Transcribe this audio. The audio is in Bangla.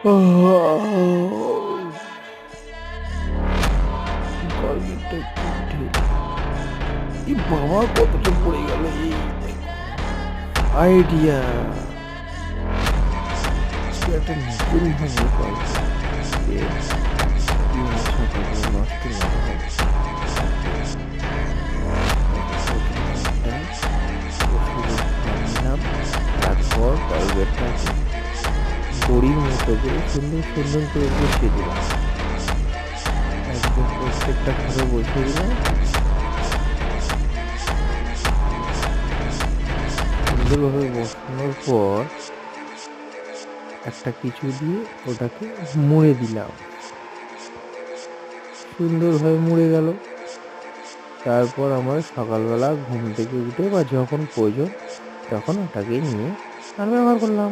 গরমিটা একটু উঠে এই বাবা কতটা পড়ে গেল। এই আইডিয়া একটা নতুন ভাবে গল্পকে নষ্ট না হয় নিলাম। তারপর গল্পটাকে দড়ির মতো করে সুন্দর সুন্দর করে বসিয়ে দিলাম। একদম প্রত্যেকটা ঘরে বসিয়ে দিলাম। সুন্দরভাবে বসানোর পর একটা কিছু দিয়ে ওটাকে মুড়ে দিলাম। সুন্দরভাবে মুড়ে গেল। তারপর আমার সকালবেলা ঘুম থেকে উঠে বা যখন প্রয়োজন তখন ওটাকে নিয়ে আর ব্যবহার করলাম।